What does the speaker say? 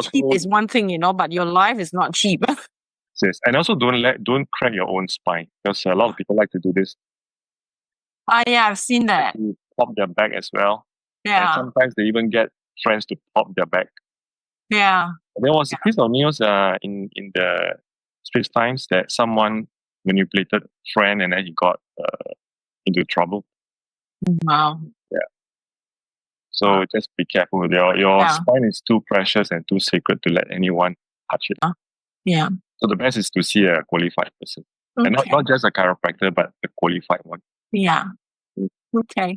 cheap Also, is one thing, but your life is not cheap. yes, and also don't crack your own spine because a lot of people like to do this. Yeah, I've seen that. To pop their back as well, and Yeah, sometimes they even get friends to pop their back. yeah. There was a piece of news in the Straits Times that someone manipulated a friend and then he got into trouble. Wow. So just be careful. Your Yeah. spine is too precious and too sacred to let anyone touch it. Yeah. So the best is to see a qualified person. And Okay. not just a chiropractor, but a qualified one. Yeah. Okay.